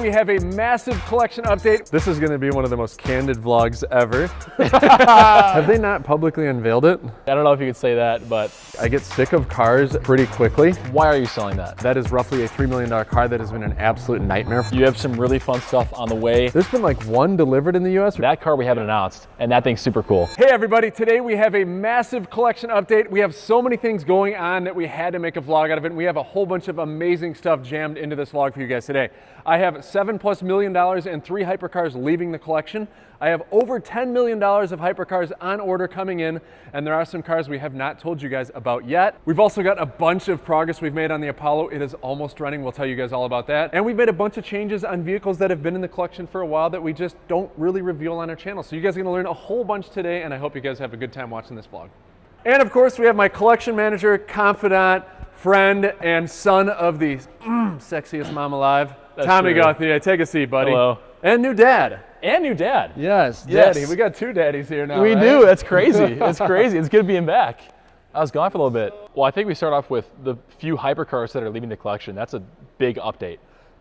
We have a massive collection update. This is going to be one of the most candid vlogs ever. Have they not publicly unveiled it? I don't know if you could say that, but I get sick of cars pretty quickly. why are you selling that? That is roughly a $3 million car that has been an absolute nightmare. You have some really fun stuff on the way. There's been like one delivered in the US. That car we haven't announced, and that thing's super cool. Hey everybody, today we have a massive collection update. We have so many things going on that we had to make a vlog out of it. And we have a whole bunch of amazing stuff jammed into this vlog for you guys today. I have $7+ million and 3 hypercars leaving the collection. I have over $10 million of hypercars on order coming in, and there are some cars we have not told you guys about yet. We've also got a bunch of progress we've made on the Apollo. It is almost running. We'll tell you guys all about that. And we've made a bunch of changes on vehicles that have been in the collection for a while that we just don't really reveal on our channel. So you guys are gonna learn a whole bunch today, and I hope you guys have a good time watching this vlog. And of course, we have my collection manager, confidant, friend, and son of the sexiest mom alive, That's Tommy true. Gauthier. Take a seat, buddy. Hello. And new dad. And new dad. Yes, Yes. daddy. We got 2 daddies here now. We right? do. That's crazy. It's crazy. It's good being back. I was gone for a little bit. Well, I think we start off with the few hypercars that are leaving the collection. That's a big update.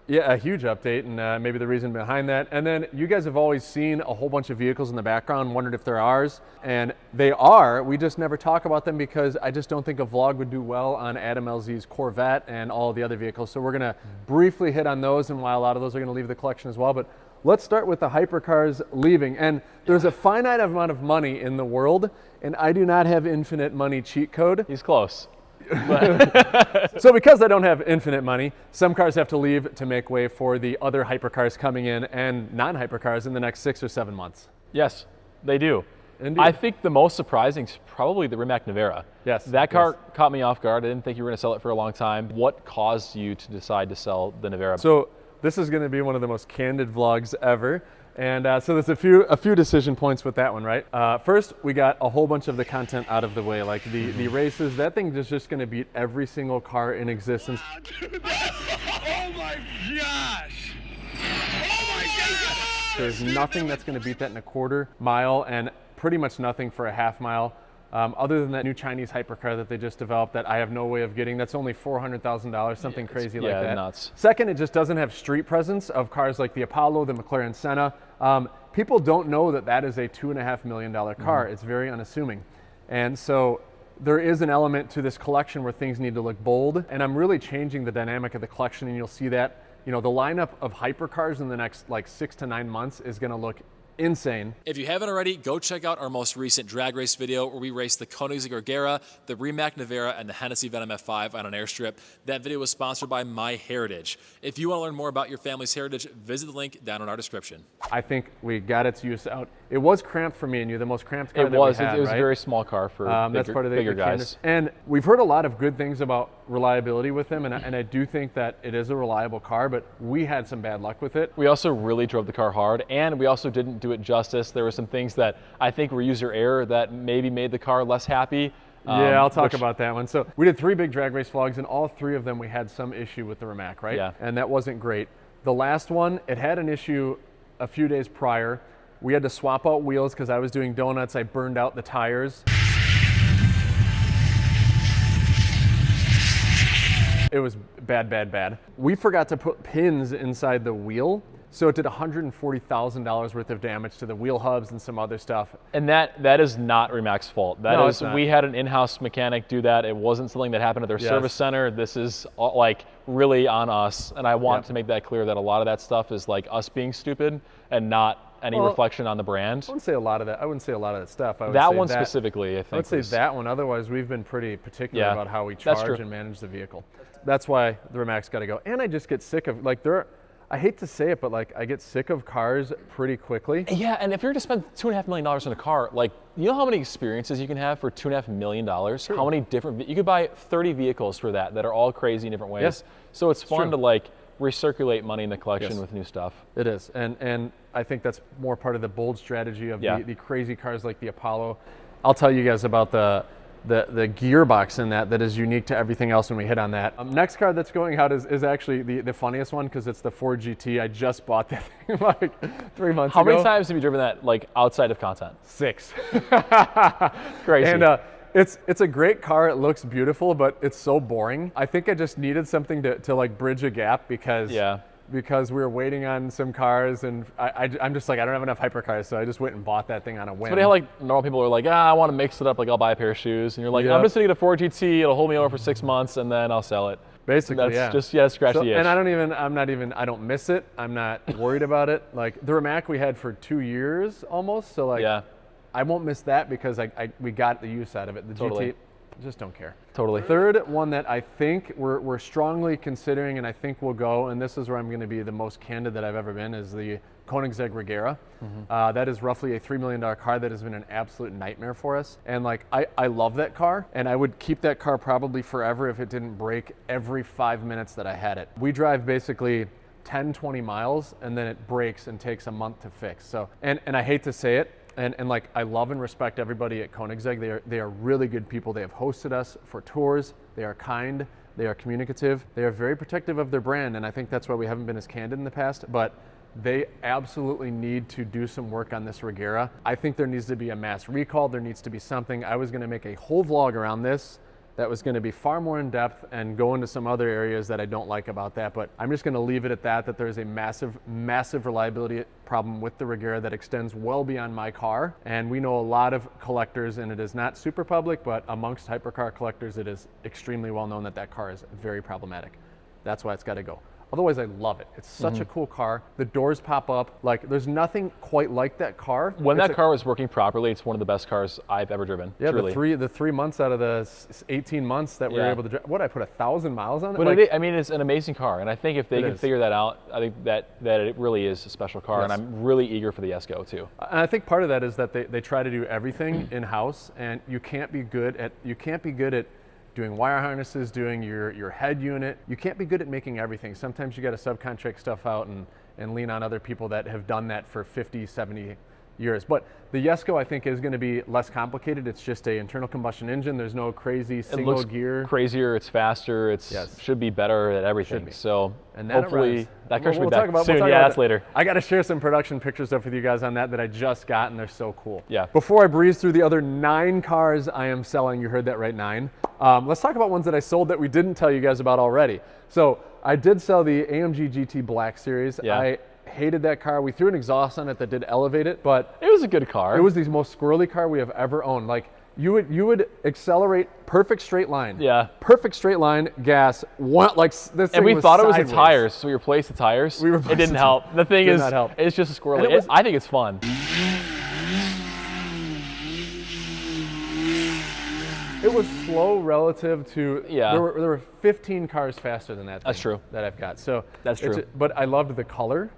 Yeah, a huge update, and maybe the reason behind that. And then you guys have always seen a whole bunch of vehicles in the background, wondered if they're ours, and they are. We just never talk about them because I just don't think a vlog would do well on Adam LZ's Corvette and all the other vehicles. So we're gonna briefly hit on those, and while a lot of those are gonna leave the collection as well. But let's start with the hypercars leaving. And there's a finite amount of money in the world, and I do not have infinite money cheat code. He's close. So because I don't have infinite money, some cars have to leave to make way for the other hypercars coming in and non-hypercars in the next 6 or 7 months. Yes, they do. Indeed. I think the most surprising is probably the Rimac Nevera. Yes, That car yes. caught me off guard. I didn't think you were going to sell it for a long time. What caused you to decide to sell the Nevera? So this is going to be one of the most candid vlogs ever. And so there's a few decision points with that one, right? First, we got a whole bunch of the content out of the way, like the races. That thing is just going to beat every single car in existence. Oh my gosh! Oh my gosh! There's nothing that's going to beat that in a quarter mile, and pretty much nothing for a half mile. Other than that new Chinese hypercar that they just developed that I have no way of getting. That's only $400,000, something crazy like that. Nuts. Second, it just doesn't have street presence of cars like the Apollo, the McLaren Senna. People don't know that that is a $2.5 million car. It's very unassuming. And so there is an element to this collection where things need to look bold, and I'm really changing the dynamic of the collection, and you'll see that, you know, the lineup of hypercars in the next like 6 to 9 months is gonna look insane. If you haven't already, go check out our most recent drag race video where we raced the Koenigsegg Agera, the Rimac Nevera, and the Hennessy Venom F5 on an airstrip. That video was sponsored by MyHeritage. If you want to learn more about your family's heritage, visit the link down in our description. I think we got its use out. It was cramped for me and you, the most cramped car It that was. we had, It was right? a very small car for That's part of the bigger canvas. guys. And we've heard a lot of good things about reliability with them, and I do think that it is a reliable car, but we had some bad luck with it. We also really drove the car hard, and we also didn't do it justice. There were some things that I think were user error that maybe made the car less happy. Yeah, I'll talk about that one. So we did 3 big drag race vlogs, and all 3 of them we had some issue with the Rimac, right? Yeah. And that wasn't great. The last one, it had an issue a few days prior. We had to swap out wheels because I was doing donuts. I burned out the tires. It was bad, bad, bad. We forgot to put pins inside the wheel, so it did $140,000 worth of damage to the wheel hubs and some other stuff. And that is not Rimac's fault. No, That it's is, not. we had an in-house mechanic do that. It wasn't something that happened at their Yes. service center. This is like really on us. And I want Yep. to make that clear that a lot of that stuff is like us being stupid and not any Well, reflection on the brand. I wouldn't say a lot of that. I wouldn't say a lot of that stuff. I would That say one specifically, I think. I would say was- that one. Otherwise, we've been pretty particular Yeah, about how we that's charge true. and manage the vehicle. That's why the Rimac's got to go. And I just get sick of, like, I hate to say it, but like I get sick of cars pretty quickly. Yeah, and if you're to spend $2.5 million on a car, like, you know how many experiences you can have for $2.5 million? How many different, you could buy 30 vehicles for that are all crazy in different ways. Yes. So it's fun true. to like recirculate money in the collection Yes. with new stuff. It is, and I think that's more part of the bold strategy of Yeah. the crazy cars like the Apollo. I'll tell you guys about the gearbox in that is unique to everything else when we hit on that. Next car that's going out is actually the funniest one because it's the Ford GT. I just bought that thing like 3 months How ago. many times have you driven that like outside of content? 6. Crazy. And it's a great car. It looks beautiful, but it's so boring. I think I just needed something to like bridge a gap because Yeah. because we were waiting on some cars, and I'm just like, I don't have enough hypercars, so I just went and bought that thing on a whim. But like normal people are like, I want to mix it up, like I'll buy a pair of shoes, and you're like, I'm just gonna get a Ford GT, it'll hold me over for 6 months, and then I'll sell it. Basically, that's just scratch the itch. And I don't miss it. I'm not worried about it. Like the Rimac we had for 2 years almost, so like I won't miss that because we got the use out of it. The GT, just don't care. Totally. Third one that I think we're strongly considering, and I think will go, and this is where I'm going to be the most candid that I've ever been, is the Koenigsegg Regera. That is roughly a $3 million car that has been an absolute nightmare for us. And like, I love that car, and I would keep that car probably forever if it didn't break every 5 minutes that I had it. We drive basically 10, 20 miles, and then it breaks and takes a month to fix. So, and I hate to say it, and like, I love and respect everybody at Koenigsegg. They are really good people. They have hosted us for tours. They are kind. They are communicative. They are very protective of their brand, and I think that's why we haven't been as candid in the past. But they absolutely need to do some work on this Regera. I think there needs to be a mass recall. There needs to be something. I was going to make a whole vlog around this that was going to be far more in depth and go into some other areas that I don't like about that, but I'm just going to leave it at that there's a massive reliability problem with the Regera that extends well beyond my car. And we know a lot of collectors, and it is not super public, but amongst hypercar collectors, it is extremely well known that that car is very problematic. That's why it's got to go. Otherwise, I love it. It's such a cool car. The doors pop up. Like, there's nothing quite like that car. When that car was working properly, it's one of the best cars I've ever driven. Yeah, truly. the 3 months out of the 18 months that we were able to drive. What, I put 1,000 miles on it? But like, I mean, it's an amazing car, and I think if they can figure that out, I think that it really is a special car, and I'm really eager for the Jesko too. And I think part of that is that they try to do everything in-house, and you can't be good at doing wire harnesses, doing your head unit. You can't be good at making everything. Sometimes you got to subcontract stuff out and lean on other people that have done that for 50, 70 years. But the Jesko, I think, is going to be less complicated. It's just an internal combustion engine. There's no crazy single gear. Crazier, it's faster, should be better at everything. So and hopefully that car should be back soon. That's later. I got to share some production picture stuff with you guys on that I just got, and they're so cool. Yeah. Before I breeze through the other 9 cars I am selling, you heard that right, 9. Let's talk about ones that I sold that we didn't tell you guys about already. So I did sell the AMG GT Black Series. Yeah. I hated that car. We threw an exhaust on it that did elevate it, but it was a good car. It was the most squirrely car we have ever owned. Like, you would accelerate perfect straight line. Yeah. Perfect straight line, gas. Like, this thing and we was thought sideways. It was the tires, so we replaced the tires. It didn't help. The thing is, it's just a squirrely. I think it's fun. It was slow relative to, there were 15 cars faster than that thing. That's true. That I've got. So that's true. But I loved the color,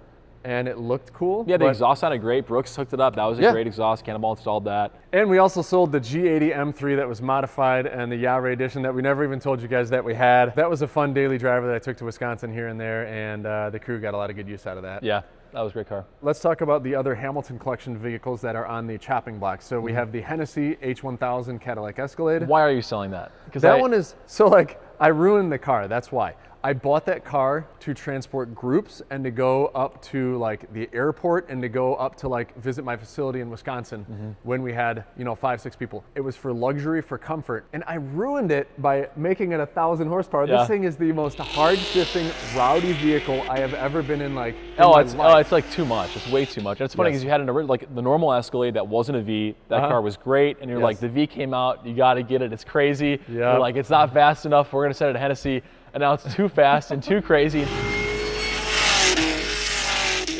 and it looked cool. Yeah, the exhaust sounded great. Brooks hooked it up. That was a great exhaust. Cannonball installed that. And we also sold the G80 M3 that was modified, and the Yaray edition that we never even told you guys that we had. That was a fun daily driver that I took to Wisconsin here and there, and the crew got a lot of good use out of that. Yeah. That was a great car. Let's talk about the other Hamilton Collection vehicles that are on the chopping block. So we have the Hennessy H1000 Cadillac Escalade. Why are you selling that? Because that one is, so like, I ruined the car, that's why. I bought that car to transport groups and to go up to like the airport and to go up to like visit my facility in Wisconsin when we had, 5, 6 people. It was for luxury, for comfort, and I ruined it by making it 1,000 horsepower. This thing is the most hard shifting, rowdy vehicle I have ever been in. Like, it's like too much. It's way too much. And it's funny because you had like the normal Escalade that wasn't a V. That car was great, and you're like, the V came out. You got to get it. It's crazy. You're like, it's not fast enough. We're gonna send it to Hennessy. And now it's too fast and too crazy.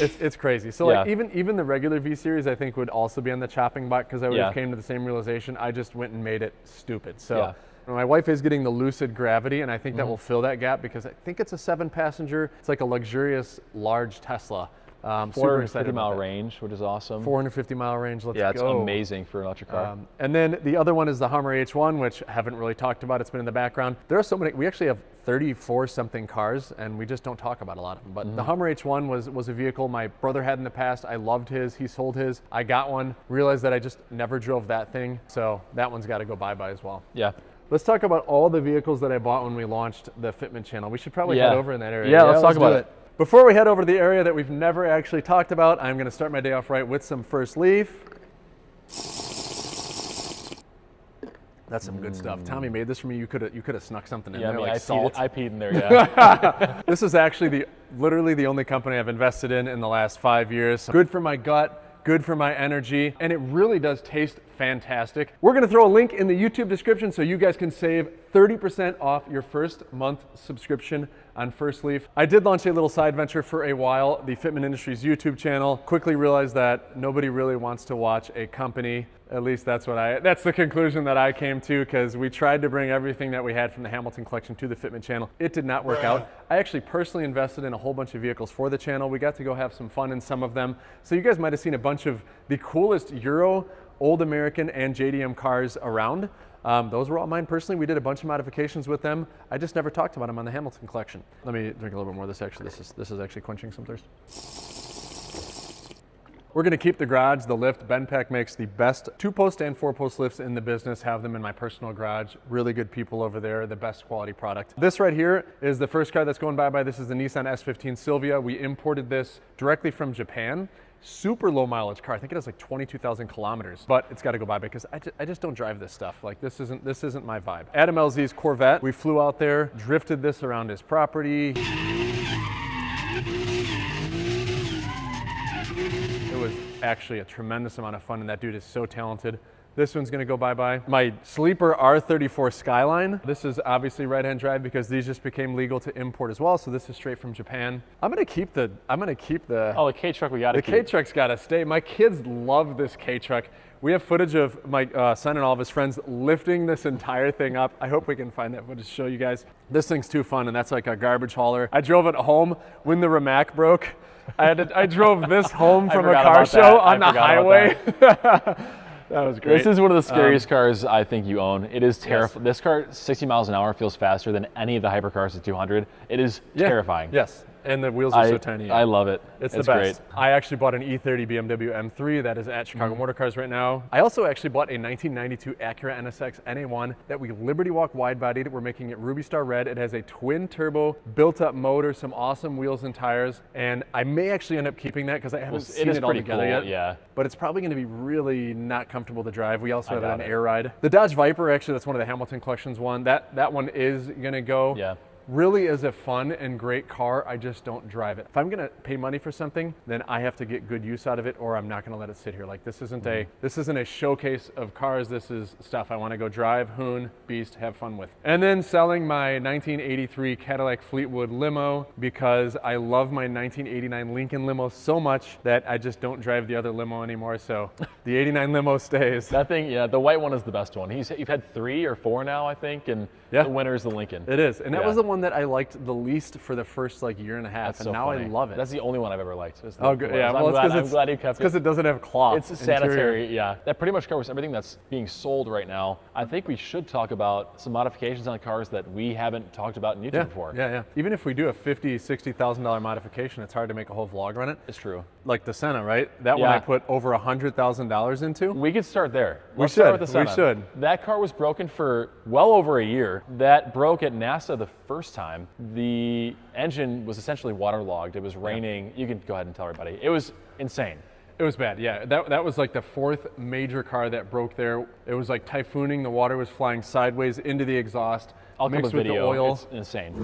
It's crazy. So like even the regular V Series I think would also be on the chopping block because I would have came to the same realization. I just went and made it stupid. So my wife is getting the Lucid Gravity, and I think that will fill that gap because I think it's a 7-passenger. It's like a luxurious large Tesla. 450-mile range, which is awesome. 450-mile range, let's go. Yeah, it's amazing for an electric car. And then the other one is the Hummer H1, which I haven't really talked about. It's been in the background. There are so many. We actually have 34-something cars, and we just don't talk about a lot of them. But the Hummer H1 was a vehicle my brother had in the past. I loved his. He sold his. I got one. Realized that I just never drove that thing. So that one's got to go bye-bye as well. Yeah. Let's talk about all the vehicles that I bought when we launched the Fitment channel. We should probably head over in that area. Yeah, let's talk about it. Before we head over to the area that we've never actually talked about, I'm going to start my day off right with some First Leaf. That's some good stuff. Tommy made this for me. You could have snuck something in there, I mean, like salt. I peed in there, yeah. This is actually literally the only company I've invested in the last 5 years. Good for my gut, good for my energy, and it really does taste fantastic. We're gonna throw a link in the YouTube description so you guys can save 30% off your first month subscription on First Leaf. I did launch a little side venture for a while, the Fitment Industries YouTube channel. Quickly realized that nobody really wants to watch a company. At least that's the conclusion that I came to, because we tried to bring everything that we had from the Hamilton collection to the Fitment channel. It did not work out. I actually personally invested in a whole bunch of vehicles for the channel. We got to go have some fun in some of them. So you guys might have seen a bunch of the coolest Euro, Old American, and JDM cars around. Those were all mine personally. We did a bunch of modifications with them. I just never talked about them on the Hamilton collection. Let me drink a little bit more of this actually. This is actually quenching some thirst. We're gonna keep the garage, the lift. Benpak makes the best 2-post and 4-post lifts in the business. Have them in my personal garage. Really good people over there, the best quality product. This right here is the first car that's going bye-bye. This is the Nissan S15 Silvia. We imported this directly from Japan. Super low mileage car. I think it has like 22,000 kilometers, but it's got to go by because I just don't drive this stuff. Like this isn't my vibe. Adam LZ's Corvette. We flew out there, drifted this around his property. It was actually a tremendous amount of fun, and that dude is so talented. This one's gonna go bye-bye. My sleeper R34 Skyline. This is obviously right-hand drive because these just became legal to import as well. So this is straight from Japan. I'm gonna keep the. Oh, the K-Truck we gotta keep. The K-Truck's gotta stay. My kids love this K-Truck. We have footage of my son and all of his friends lifting this entire thing up. I hope we can find that footage to show you guys. This thing's too fun, and that's like a garbage hauler. I drove it home when the Rimac broke. I drove this home from a car show on the highway. That was great. This is one of the scariest cars I think you own. It is terrifying. Yes. This car, 60 miles an hour, feels faster than any of the hypercars at 200. It is terrifying. Yes, and the wheels are so tiny. I love it. It's the best. Great. I actually bought an E30 BMW M3 that is at Chicago Motor Cars right now. I also actually bought a 1992 Acura NSX NA1 that we Liberty Walk wide bodied. We're making it Ruby Star Red. It has a twin turbo, built up motor, some awesome wheels and tires, and I may actually end up keeping that because I haven't seen it all together yet. Yeah. But it's probably going to be really not comfortable to drive. We also have an air ride. The Dodge Viper, actually, that's one of the Hamilton Collections one. That one is going to go. Yeah. Really is a fun and great car. I just don't drive it. If I'm gonna pay money for something, then I have to get good use out of it, or I'm not gonna let it sit here. Like this isn't a showcase of cars. This is stuff I want to go drive, hoon, beast, have fun with. And then selling my 1983 Cadillac Fleetwood limo because I love my 1989 Lincoln limo so much that I just don't drive the other limo anymore. So the 89 limo stays. That thing, yeah, the white one is the best one. You've had 3 or 4 now, I think, and the winner is the Lincoln. It is, and that was the one that I liked the least for the first like year and a half, and now funny. I love it. That's the only one I've ever liked. Oh, good. Yeah, well, I'm glad you kept it. Because it doesn't have cloth. It's sanitary, yeah. That pretty much covers everything that's being sold right now. I think we should talk about some modifications on the cars that we haven't talked about in YouTube before. Yeah. Even if we do a $50,000, $60,000 modification, it's hard to make a whole vlog on it. It's true. Like the Senna, right? That one I put over $100,000 into. We could start there. Let's start with the Senna. We should. That car was broken for well over a year. That broke at NASA the first time. The engine was essentially waterlogged. It was raining. You can go ahead and tell everybody. It was insane. It was bad, yeah. That was like the 4th major car that broke there. It was like typhooning. The water was flying sideways into the exhaust. I'll clip a video. With the oil. It's insane.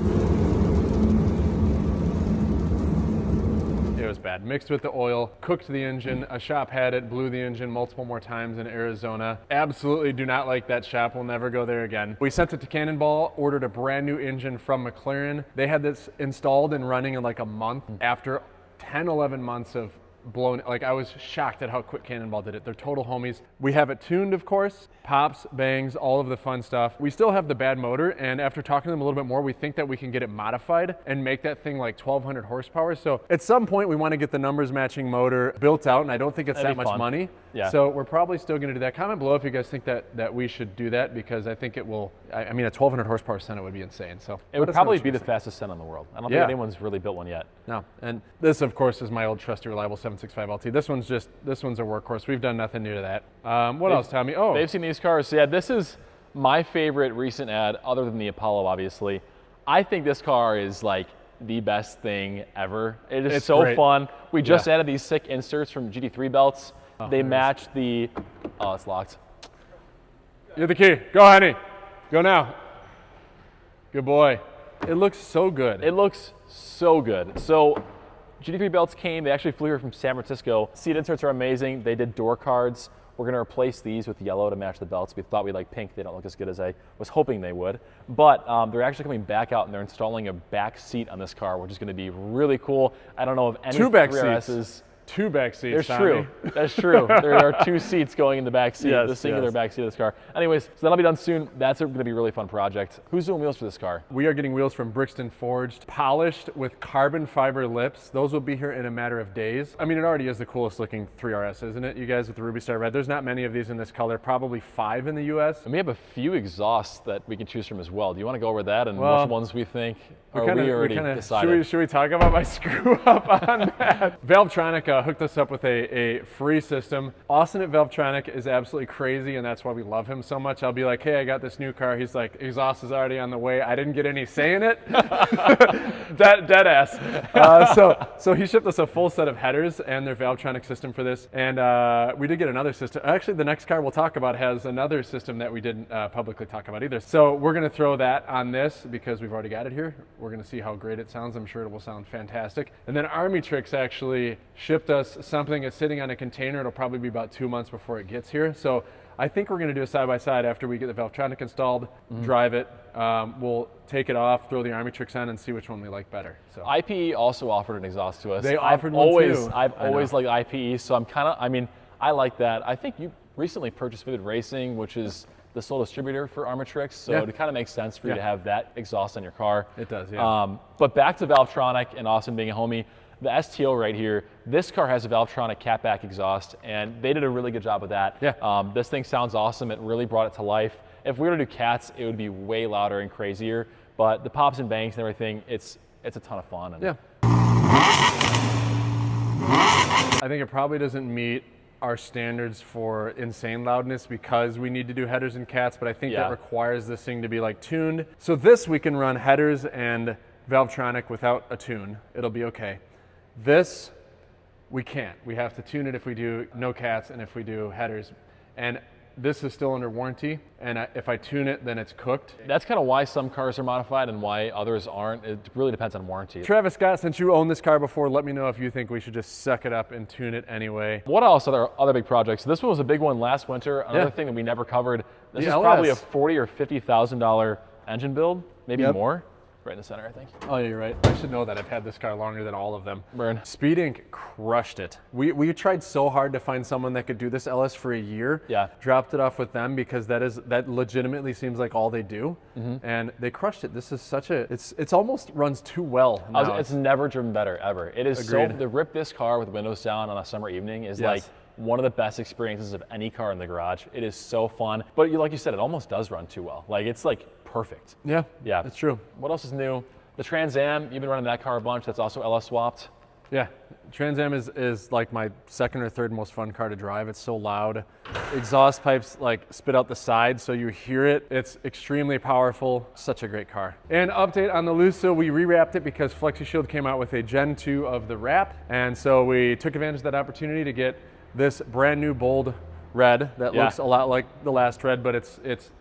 It was bad. Mixed with the oil, cooked the engine. A shop had it, blew the engine multiple more times in Arizona. Absolutely do not like that shop. We'll never go there again. We sent it to Cannonball, ordered a brand new engine from McLaren. They had this installed and running in like a month after 10, 11 months of blown. Like I was shocked at how quick Cannonball did it. They're total homies. We have it tuned, of course, pops, bangs, all of the fun stuff. We still have the bad motor, and after talking to them a little bit more, we think that we can get it modified and make that thing like 1,200 horsepower. So at some point we want to get the numbers matching motor built out, and I don't think it's that much money. Yeah. So we're probably still going to do that. Comment below if you guys think that we should do that, because I think it will. I mean, a 1,200 horsepower Senna would be insane. So it would probably be the fastest Senna in the world. I don't think anyone's really built one yet. No. And this, of course, is my old trusty reliable 765 LT. This one's a workhorse. We've done nothing new to that. What else, Tommy? Oh, they've seen these cars. Yeah, this is my favorite recent ad, other than the Apollo, obviously. I think this car is like the best thing ever. It's so great. Fun. We just added these sick inserts from GT3 belts. They match the. Oh, it's locked. You're the key. Go, honey. Go now. Good boy. It looks so good. It looks so good. So GT3 belts came, they actually flew here from San Francisco. Seat inserts are amazing. They did door cards. We're gonna replace these with yellow to match the belts. We thought we'd like pink. They don't look as good as I was hoping they would. But they're actually coming back out and they're installing a back seat on this car, which is gonna be really cool. I don't know if any 2 back 3RSs. seats. 2 back seats. That's Tommy. true. That's true. There are 2 seats going in the back seat, Yes, the singular yes. back seat of this car. Anyways, so that'll be done soon. That's going to be a really fun project. Who's doing wheels for this car? We are getting wheels from Brixton Forged, polished with carbon fiber lips. Those will be here in a matter of days. I mean, it already is the coolest looking 3RS, isn't it? You guys with the Ruby Star Red. There's not many of these in this color, probably 5 in the US. And we have a few exhausts that we can choose from as well. Do you want to go over that and Well, which ones we think we kinda- already decided? Should we talk about my screw up on that? Valvetronic hooked us up with a free system. Austin at Valvetronic is absolutely crazy, and that's why we love him so much. I'll be like, hey, I got this new car. He's like, exhaust is already on the way. I didn't get any say in it. Dead ass. So he shipped us a full set of headers and their Valvetronic system for this. And we did get another system. Actually, the next car we'll talk about has another system that we didn't publicly talk about either. So we're going to throw that on this because we've already got it here. We're going to see how great it sounds. I'm sure it will sound fantastic. And then Army Tricks actually shipped us something that's sitting on a container. It'll probably be about 2 months before it gets here. So I think we're going to do a side-by-side after we get the Valvetronic installed, drive it. We'll take it off, throw the Army Tricks on, and see which one we like better. So IPE also offered an exhaust to us. They offered one too. I've I always know. liked IPE, so I'm kind of, I mean, I like that. I think you recently purchased Vivid Racing, which is the sole distributor for Armatrix, so Yeah. it kind of makes sense for you to have that exhaust on your car. It does, yeah. But back to Valvetronic and Austin being a homie, the STO right here, this car has a Valvetronic catback exhaust, and they did a really good job with that. Yeah. This thing sounds awesome. It really brought it to life. If we were to do cats, it would be way louder and crazier, but the pops and bangs and everything, it's a ton of fun. And yeah. I think it probably doesn't meet our standards for insane loudness because we need to do headers and cats, but I think that requires this thing to be like tuned. So this we can run headers and Valvetronic without a tune. It'll be okay. This we can't. We have to tune it if we do no cats and if we do headers. And this is still under warranty, and if I tune it, then it's cooked. That's kind of why some cars are modified and why others aren't. It really depends on warranty. Travis Scott, since you own this car before, let me know if you think we should just suck it up and tune it anyway. What else are other big projects? This one was a big one last winter. Another thing that we never covered. This is LS. probably a $40,000 or $50,000 engine build, maybe more. Right in the center, I think. Oh, yeah, you're right. I should know that. I've had this car longer than all of them. Burn. Speed Inc. crushed it. We tried so hard to find someone that could do this LS for a year. Yeah. Dropped it off with them because that legitimately seems like all they do. And they crushed it. This is such a, it's almost runs too well now. It's never driven better, ever. It is Agreed. so, to rip this car with windows down on a summer evening is like one of the best experiences of any car in the garage. It is so fun. But like you said, it almost does run too well. Like it's like perfect. Yeah, Yeah. it's true. What else is new? The Trans Am, you've been running that car a bunch. That's also LS swapped. Yeah, Trans Am is like my second or third most fun car to drive. It's so loud. Exhaust pipes like spit out the side so you hear it. It's extremely powerful. Such a great car. And update on the Lusso, we rewrapped it because FlexiShield came out with a Gen 2 of the wrap. And so we took advantage of that opportunity to get this brand new bold red that looks a lot like the last red, but it's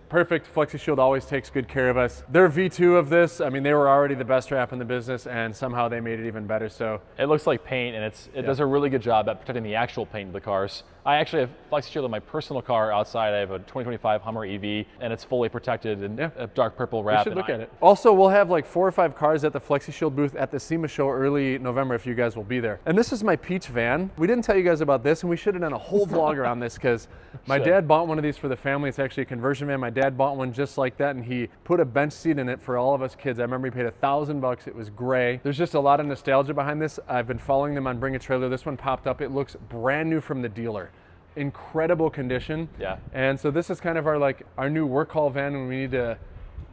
perfect. FlexiShield always takes good care of us. Their V2 of this, I mean, they were already the best wrap in the business, and somehow they made it even better. So it looks like paint, and it does a really good job at protecting the actual paint of the cars. I actually have FlexiShield in my personal car outside. I have a 2025 Hummer EV, and it's fully protected in a dark purple wrap. You should look at it. Also, we'll have like 4 or 5 cars at the FlexiShield booth at the SEMA show early November if you guys will be there. And this is my peach van. We didn't tell you guys about this, and we should have done a whole vlog around this because my dad bought one of these for the family. It's actually a conversion van. My dad bought one just like that, and he put a bench seat in it for all of us kids. I remember he paid $1,000. It was gray. There's just a lot of nostalgia behind this. I've been following them on Bring a Trailer. This one popped up. It looks brand new from the dealer. Incredible condition. Yeah. And so this is kind of our new work call van when we need to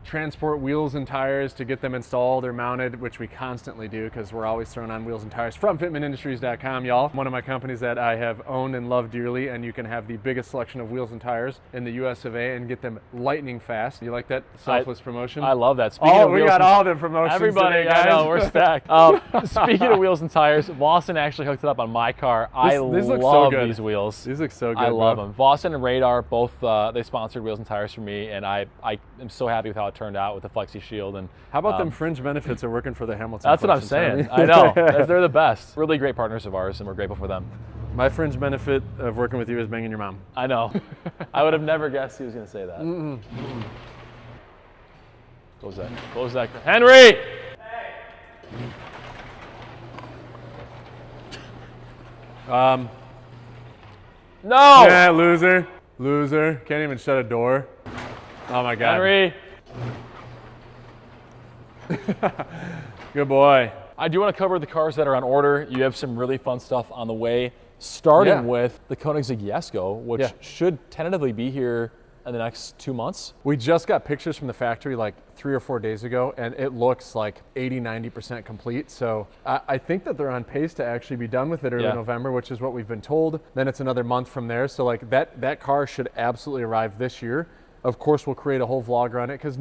transport wheels and tires to get them installed or mounted, which we constantly do because we're always throwing on wheels and tires from fitmentindustries.com, y'all. One of my companies that I have owned and loved dearly, and you can have the biggest selection of wheels and tires in the US of A and get them lightning fast. You like that selfless promotion? I love that. We got all the promotions Everybody, today, guys. I know, we're stacked. Speaking of wheels and tires, Vossen actually hooked it up on my car. I love these wheels. These look so good. I love them. Vossen and Radar, both they sponsored wheels and tires for me, and I am so happy with how it turned out with the Flexi Shield. And how about them fringe benefits of working for the Hamilton? That's what I'm saying. I know. They're the best. Really great partners of ours, and we're grateful for them. My fringe benefit of working with you is banging your mom. I know. I would have never guessed he was going to say that. Close that. Close that. Henry! Hey! No! Yeah, loser. Loser. Can't even shut a door. Oh my God. Henry! Good boy. I do want to cover the cars that are on order. You have some really fun stuff on the way, starting with the Koenigsegg Jesko, which should tentatively be here in the next 2 months. We just got pictures from the factory like 3 or 4 days ago, and it looks like 80–90% complete. So I think that they're on pace to actually be done with it early November, which is what we've been told. Then it's another month from there. So like that car should absolutely arrive this year. Of course, we'll create a whole vlog on it because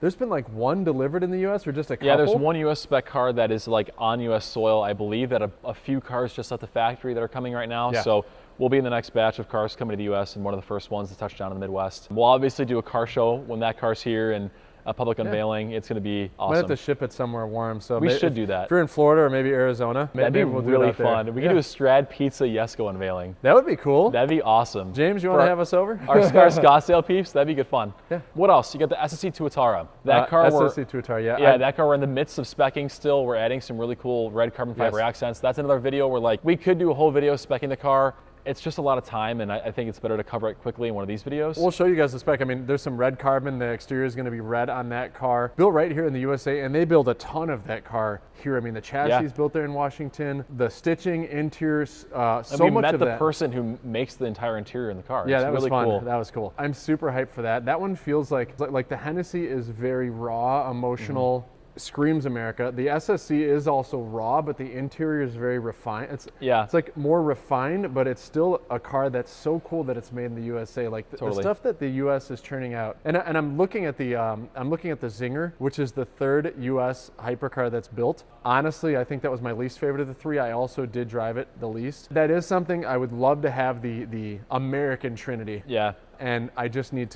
there's been like one delivered in the U.S. or just a couple? Yeah, there's one U.S. spec car that is like on U.S. soil. I believe that a few cars just at the factory that are coming right now. Yeah. So we'll be in the next batch of cars coming to the U.S. and one of the first ones to touch down in the Midwest. We'll obviously do a car show when that car's here and a public unveiling. It's going to be awesome. Might have to ship it somewhere warm. So we should do that. If you're in Florida or maybe Arizona, that'd be we'll really do it fun. We could do a Strad Pizza Jesko unveiling. That would be cool. That'd be awesome. James, you want to have us over? Our Scottsdale peeps, that'd be good fun. Yeah. What else? You got the SSC Tuatara. That car. SSC Tuatara, yeah. Yeah, that car we're in the midst of speccing still. We're adding some really cool red carbon fiber accents. That's another video where we could do a whole video speccing the car. It's just a lot of time, and I think it's better to cover it quickly in one of these videos. We'll show you guys the spec. I mean, there's some red carbon. The exterior is going to be red on that car. Built right here in the USA, and they build a ton of that car here. I mean, the chassis is built there in Washington. The stitching, interiors, so much of that. We met the person who makes the entire interior in the car. Yeah, it's that really was fun. Cool. That was cool. I'm super hyped for that. That one feels like the Hennessy is very raw, emotional. Screams America. The SSC is also raw, but the interior is very refined. It's like more refined, but it's still a car that's so cool that it's made in the USA. Like the stuff that the US is churning out. And I'm looking at the Zinger, which is the third US hypercar that's built. Honestly, I think that was my least favorite of the three. I also did drive it the least. That is something I would love to have, the American Trinity. Yeah. And I need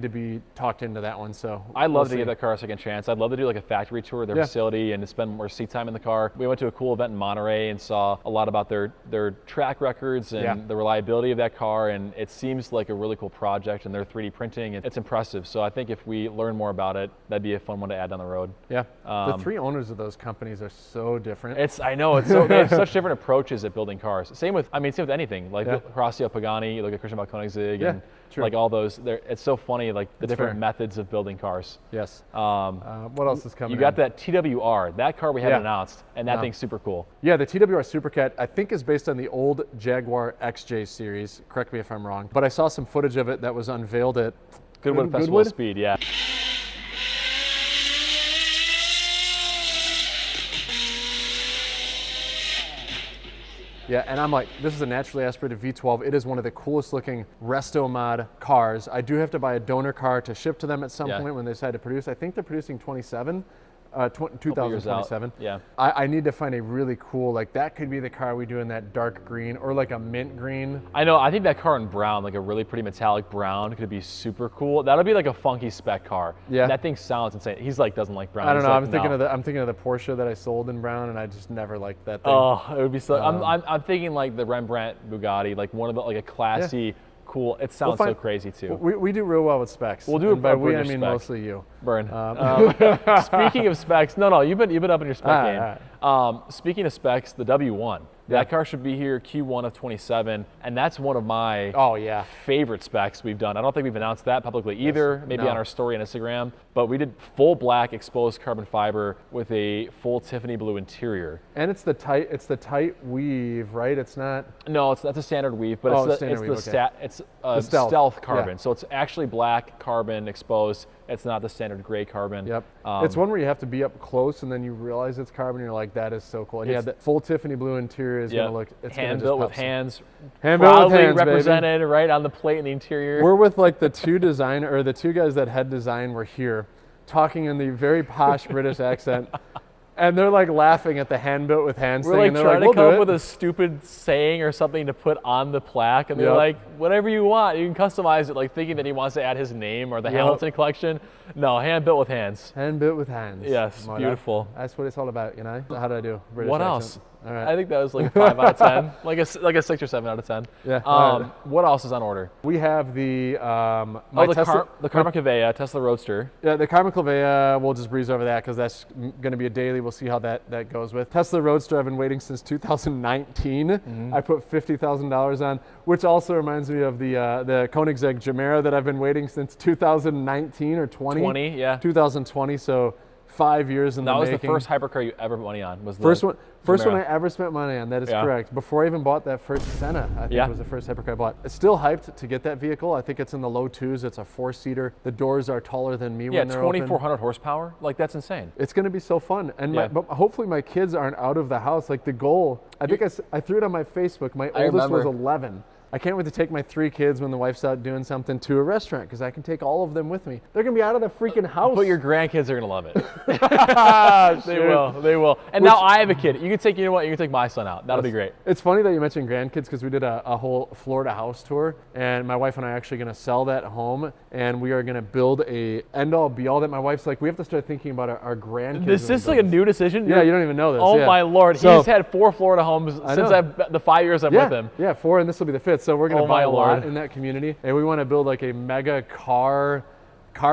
to be talked into that one. So I'd love to give that car a second chance. I'd love to do like a factory tour of their facility and to spend more seat time in the car. We went to a cool event in Monterey and saw a lot about their track records and the reliability of that car. And it seems like a really cool project, and their 3D printing, it's impressive. So I think if we learn more about it, that'd be a fun one to add down the road. Yeah. The three owners of those companies are so different. I know they have such different approaches at building cars. Same with anything. Like Horacio Pagani, you look at Christian Koenigsegg, and like all those. It's so funny, like the different methods of building cars. Yes. What else is coming? You got that TWR, that car we haven't announced, and that thing's super cool. Yeah, the TWR Supercat, I think, is based on the old Jaguar XJ series. Correct me if I'm wrong, but I saw some footage of it that was unveiled at Goodwood Festival of Speed. Yeah. Yeah, and I'm like, this is a naturally aspirated V12. It is one of the coolest looking resto mod cars. I do have to buy a donor car to ship to them at some point when they decide to produce. I think they're producing 2027. Yeah. I need to find a really cool, that could be the car we do in that dark green or like a mint green. I know, I think that car in brown, like a really pretty metallic brown, could be super cool. That'll be like a funky spec car. Yeah. That thing sounds insane. He's doesn't like brown. I don't know, I'm thinking of the Porsche that I sold in brown, and I just never liked that thing. Oh, it would be so, I'm thinking like the Rembrandt Bugatti, like one of the, like a classy, cool. It sounds so crazy too. We do real well with specs. We'll do it by we. I mean mostly you. Burn. Speaking of specs, no, you've been up in your spec game. Speaking of specs, the W1. That car should be here Q1 of 27, and that's one of my favorite specs we've done. I don't think we've announced that publicly either, maybe on our story on Instagram, but we did full black exposed carbon fiber with a full Tiffany blue interior. And it's the tight weave, right? It's not. No, that's a standard weave, but it's the stealth carbon. So it's actually black carbon exposed. It's not the standard gray carbon. Yep. It's one where you have to be up close and then you realize it's carbon and you're like, that is so cool. And the full Tiffany blue interior is going to look, it's hand built with hands. Hand built with hands, represented baby. right on the plate in the interior. We're with like the two guys that head design were here talking in the very posh British accent. And they're like laughing at the hand built with hands thing. We're like and they're trying like, to come up with a stupid saying or something to put on the plaque. And they're like, whatever you want. You can customize it, like thinking that he wants to add his name or the Hamilton collection. No, hand built with hands. Hand built with hands. Yes, beautiful. That's what it's all about, you know? How do I do? British what accent. else? All right. I think that was like a 5 out of 10, like a 6 or 7 out of 10. Yeah. What else is on order? We have the the Karma Kavea Tesla Roadster. Yeah, the Karma Kavea, we'll just breeze over that because that's going to be a daily. We'll see how that goes with. Tesla Roadster, I've been waiting since 2019. I put $50,000 on, which also reminds me of the Koenigsegg Gemera that I've been waiting since 2019 or 20. 2020, so 5 years in the making. That was the first hypercar you ever put money on. Was the first one I ever spent money on. That is correct. Before I even bought that first Senna, I think was the first hypercar I bought. It's still hyped to get that vehicle. I think it's in the low 2s. It's a 4-seater. The doors are taller than me when they're 2,400 horsepower. Like, that's insane. It's going to be so fun. And but hopefully my kids aren't out of the house. Like the goal, I think I threw it on my Facebook. My oldest was 11. I can't wait to take my 3 kids when the wife's out doing something to a restaurant because I can take all of them with me. They're going to be out of the freaking house. But your grandkids are going to love it. They will. And now I have a kid. You can take, you can take my son out. That'll be great. It's funny that you mentioned grandkids because we did a whole Florida house tour and my wife and I are actually going to sell that home and we are going to build a end-all be-all that my wife's like, we have to start thinking about our grandkids. Is this like a new decision? Yeah, you don't even know this. Oh my Lord. He's had 4 Florida homes since the 5 years I'm with him. Yeah, 4 and this will be the 5th. So we're going to buy a lot in that community, and we want to build like a mega car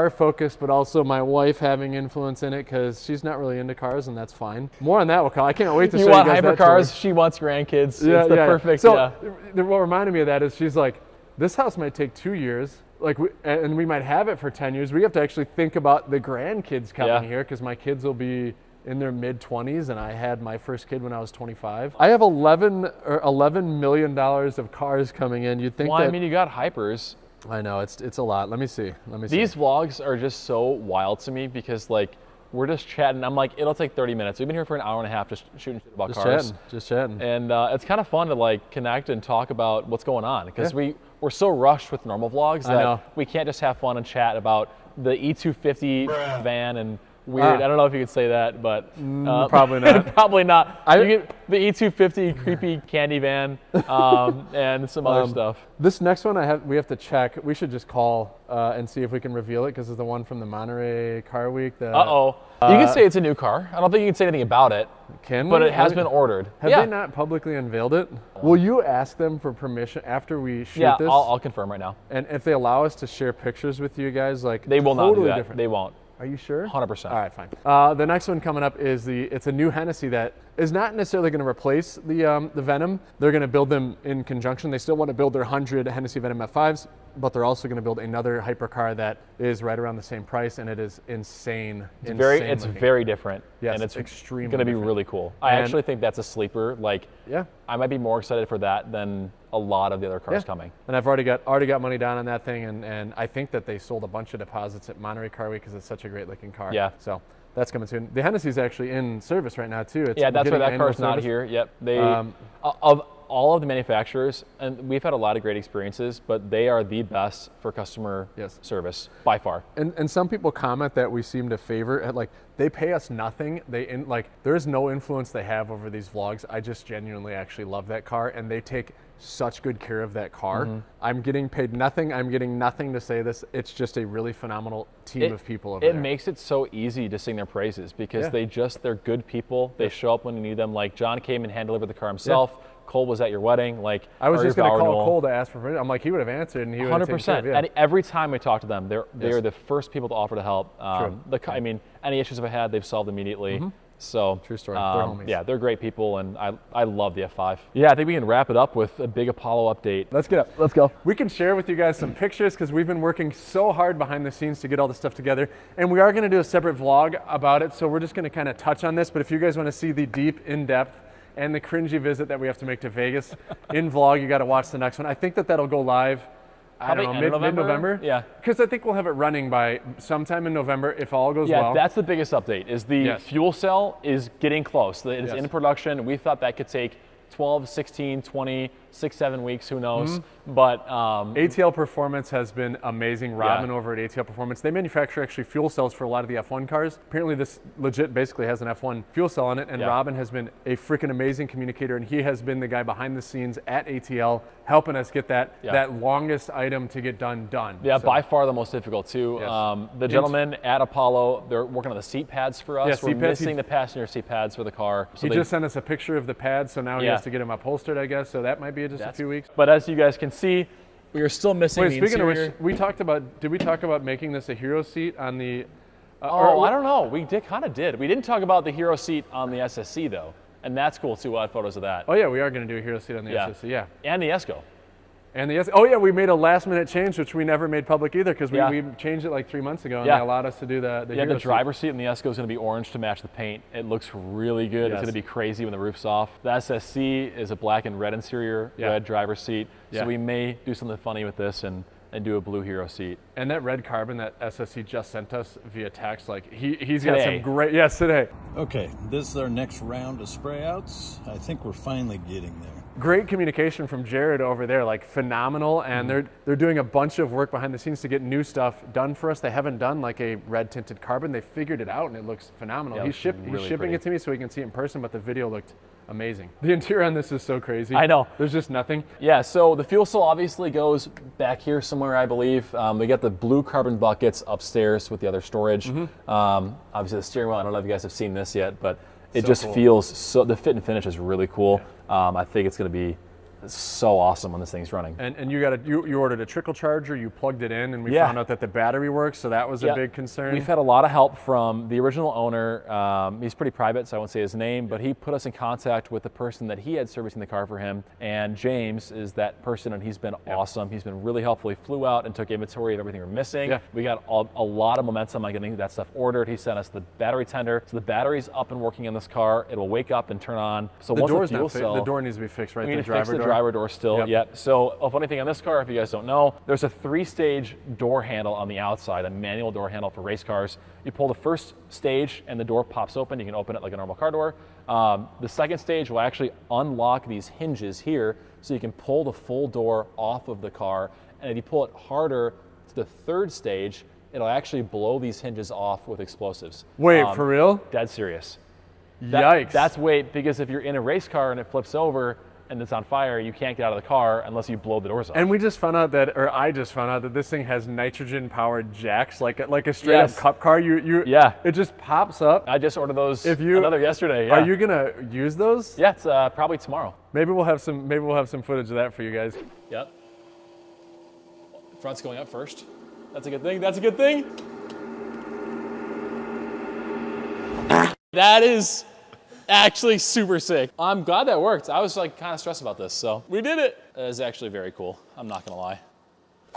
focus, but also my wife having influence in it because she's not really into cars, and that's fine. More on that will come. I can't wait to show you guys that. You want hypercars, she wants grandkids. Yeah, it's the perfect. So what reminded me of that is she's like, this house might take 2 years. Like, and we might have it for 10 years. We have to actually think about the grandkids coming here because my kids will be in their mid-20s, and I had my first kid when I was 25. I have $11 million of cars coming in. You'd think I mean, you got hypers. I know, it's a lot. Let me see. These vlogs are just so wild to me because, like, we're just chatting. I'm like, it'll take 30 minutes. We've been here for an hour and a half just shooting shit about cars. Just chatting. And it's kind of fun to, like, connect and talk about what's going on because we're so rushed with normal vlogs that we can't just have fun and chat about the E250 van and weird. I don't know if you could say that, but probably not. Probably not. The E250 creepy candy van and some other stuff. This next one we have to check. We should just call and see if we can reveal it because it's the one from the Monterey Car Week. You can say it's a new car. I don't think you can say anything about it. Can we? But it has been ordered. Have they not publicly unveiled it? Will you ask them for permission after we shoot this? Yeah, I'll confirm right now. And if they allow us to share pictures with you guys, like they will not do that. Different. They won't. Are you sure? 100%. All right, fine. The next one coming up is it's a new Hennessy that is not necessarily going to replace the Venom. They're going to build them in conjunction. They still want to build their 100 Hennessy Venom F5s, but they're also going to build another hypercar that is right around the same price, and it is insane. It's very different. Yes, and it's extremely going to be really cool. I actually think that's a sleeper. Like, I might be more excited for that than a lot of the other cars coming. And I've already got money down on that thing, and I think that they sold a bunch of deposits at Monterey Car Week because it's such a great looking car. Yeah. So that's coming soon. The Hennessy's actually in service right now too. That's why that car's not here. Yep. They of all of the manufacturers, and we've had a lot of great experiences, but they are the best for customer service by far. And some people comment that we seem to favor, like, they pay us nothing. There's no influence they have over these vlogs. I just genuinely actually love that car, and they take such good care of that car. I'm getting paid nothing. I'm getting nothing to say this. It's just a really phenomenal team of people over there. It makes it so easy to sing their praises because they're good people. They show up when you need them. Like, John came and hand-delivered the car himself. Cole was at your wedding. Like, I was just going to call Cole to ask for permission. I'm like, he would have answered, and he would have taken care of it. And every time we talk to them, they are the first people to offer to help. I mean, any issues I've had, they've solved immediately. So true story. They're homies. Yeah, they're great people, and I love the F5. Yeah, I think we can wrap it up with a big Apollo update. Let's get up. Let's go. We can share with you guys some pictures because we've been working so hard behind the scenes to get all this stuff together, and we are going to do a separate vlog about it. So we're just going to kind of touch on this. But if you guys want to see the deep, in-depth, and the cringy visit that we have to make to Vegas in vlog, you got to watch the next one. I think that'll go live. Probably I don't know, mid-November? Yeah. Because I think we'll have it running by sometime in November if all goes well. Yeah, that's the biggest update, is the fuel cell is getting close. It is in production. We thought that could take 12, 16, 20, 6, 7 weeks, who knows. But ATL Performance has been amazing. Robin over at ATL Performance, they manufacture actually fuel cells for a lot of the F1 cars. Apparently this legit basically has an F1 fuel cell on it, and Robin has been a freaking amazing communicator, and he has been the guy behind the scenes at ATL helping us get that longest item to get done. Yeah, so, by far the most difficult too. The gentlemen at Apollo, they're working on the seat pads for us. We're missing the passenger seat pads for the car. So he just sent us a picture of the pads, so now he has to get them upholstered, I guess, so that might be just a few weeks. But as you guys can see, we are still missing the speaking interior. of which, did we talk about making this a hero seat on the... I don't know. We kind of did. We didn't talk about the hero seat on the SSC, though. And that's cool, too. We'll add photos of that. Oh, yeah, we are going to do a hero seat on the SSC, yeah. And the Esco. And we made a last-minute change, which we never made public either, because we changed it like 3 months ago, and they allowed us to do the the driver's seat in the Esco is going to be orange to match the paint. It looks really good. It's going to be crazy when the roof's off. The SSC is a black and red interior, red driver's seat. So we may do something funny with this and do a blue hero seat. And that red carbon that SSC just sent us via text, like he's got some great, today. Okay, this is our next round of spray outs. I think we're finally getting there. Great communication from Jared over there, like phenomenal, and they're doing a bunch of work behind the scenes to get new stuff done for us. They haven't done like a red tinted carbon. They figured it out and it looks phenomenal. Yeah, he's shipping it to me so we can see it in person, but the video looked amazing. The interior on this is so crazy. I know. There's just nothing. Yeah, so the fuel cell obviously goes back here somewhere, I believe. We got the blue carbon buckets upstairs with the other storage. Obviously the steering wheel, I don't know if you guys have seen this yet, but it just feels so, the fit and finish is really cool. I think it's going to be so awesome when this thing's running. And you ordered a trickle charger, you plugged it in, and we found out that the battery works, so that was a big concern. We've had a lot of help from the original owner. He's pretty private, so I won't say his name, but he put us in contact with the person that he had servicing the car for him, and James is that person, and he's been awesome. He's been really helpful. He flew out and took inventory of everything we're missing. We got a lot of momentum on getting that stuff ordered. He sent us the battery tender, so the battery's up and working in this car. It'll wake up and turn on. So the once the fuel cell, the door needs to be fixed, right? The driver door still. So a funny thing on this car, if you guys don't know, there's a 3-stage door handle on the outside, a manual door handle for race cars. You pull the first stage and the door pops open. You can open it like a normal car door. The second stage will actually unlock these hinges here, so you can pull the full door off of the car. And if you pull it harder to the third stage, it'll actually blow these hinges off with explosives. Wait, for real? Dead serious. Yikes. That's because if you're in a race car and it flips over and it's on fire, you can't get out of the car unless you blow the doors off. And we just found out that, or I just found out that this thing has nitrogen-powered jacks, like a straight-up cup car. It just pops up. I just ordered those. Another yesterday. Are you gonna use those? Yeah, it's probably tomorrow. Maybe we'll have some footage of that for you guys. Yep. Front's going up first. That's a good thing. That's a good thing. That is actually super sick. I'm glad that worked. I was like kind of stressed about this, so we did it. It is actually very cool. I'm not gonna lie.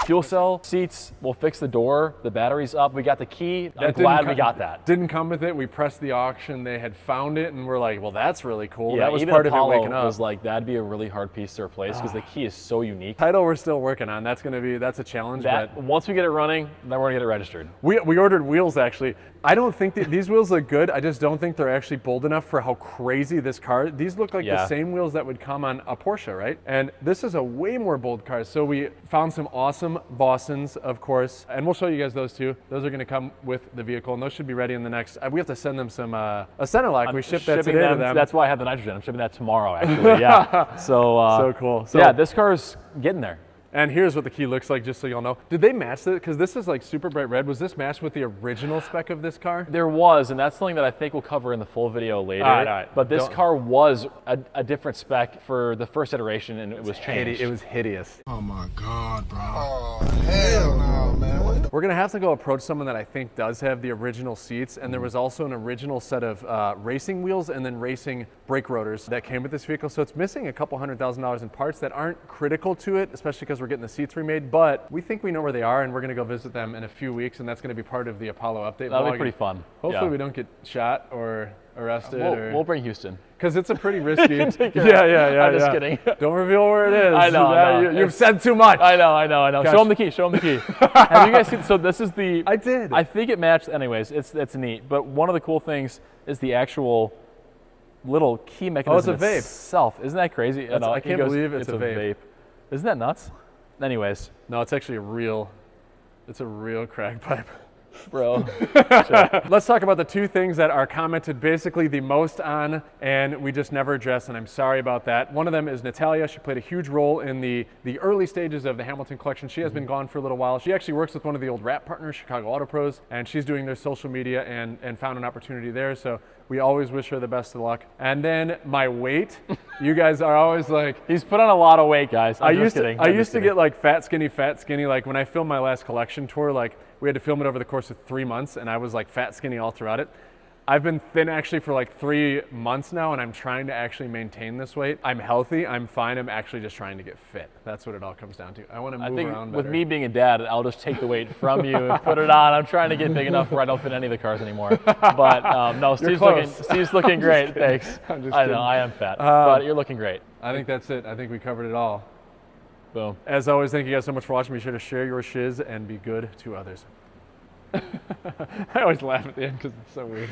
Fuel cell seats, we'll fix the door. The battery's up. We got the key. I'm glad we got that. Didn't come with it. We pressed the auction. They had found it, and we're like, well, that's really cool. Yeah, that was even part Apollo of it waking up. Was like, that'd be a really hard piece to replace because the key is so unique. Title we're still working on. That's a challenge. But once we get it running, then we're gonna get it registered. We ordered wheels actually. I don't think these wheels look good. I just don't think they're actually bold enough for how crazy this car. These look like the same wheels that would come on a Porsche, right? And this is a way more bold car. So we found some awesome Bostons, of course, and we'll show you guys those too. Those are going to come with the vehicle, and those should be ready in the next. We have to send them some a center lock. We shipped that today to them. That's why I have the nitrogen. I'm shipping that tomorrow, actually. Yeah. So cool. So yeah, this car's getting there. And here's what the key looks like, just so y'all know. Did they match it? Because this is like super bright red. Was this matched with the original spec of this car? There was, and that's something that I think we'll cover in the full video later. All right. But this car was a different spec for the first iteration, and it was changed. It was hideous. Oh my God, bro. hell no, man. What the We're gonna have to go approach someone that I think does have the original seats, and there was also an original set of racing wheels and then racing brake rotors that came with this vehicle. So it's missing a couple $100,000 in parts that aren't critical to it, especially because we're getting the seats remade. But we think we know where they are, and we're gonna go visit them in a few weeks, and that's gonna be part of the Apollo update. That'll vlog. be pretty fun. Hopefully Yeah. we don't get shot or arrested. We'll bring Houston. Because it's a pretty risky. I'm just kidding. Don't reveal where it is. I know. You've said too much. I know. Gosh. Show him the key. Show him the key. Have you guys seen? So this is the. I did. I think it matched. Anyways, it's neat. But one of the cool things is the actual little key mechanism it's a vape. itself. Isn't that crazy? I can't believe it's a vape. Isn't that nuts? Anyways, No, it's actually it's a real crack pipe. bro. Let's talk about the two things that are commented basically the most on, and we just never addressed, and I'm sorry about that. One of them is Natalia. She played a huge role in the early stages of the Hamilton collection. She has been gone for a little while. She actually works with one of the old rap partners, Chicago Auto Pros, and she's doing their social media and found an opportunity there. So we always wish her the best of luck. And then my weight, you guys are always like, He's put on a lot of weight, guys. I used to get like fat, skinny. Like when I filmed my last collection tour, like we had to film it over the course of 3 months, and I was like fat, skinny all throughout it. I've been thin actually for like 3 months now, and I'm trying to actually maintain this weight. I'm healthy, I'm fine, I'm actually just trying to get fit. That's what it all comes down to. I want to move around better. With me being a dad, I'll just take the weight from you and put it on. I'm trying to get big enough where I don't fit any of the cars anymore. But no, Steve's looking great. Thanks. I'm just I kidding. know, I am fat, but you're looking great. I think that's it. I think we covered it all. Boom. As always, thank you guys so much for watching. Be sure to share your shiz and be good to others. I always laugh at the end because it's so weird.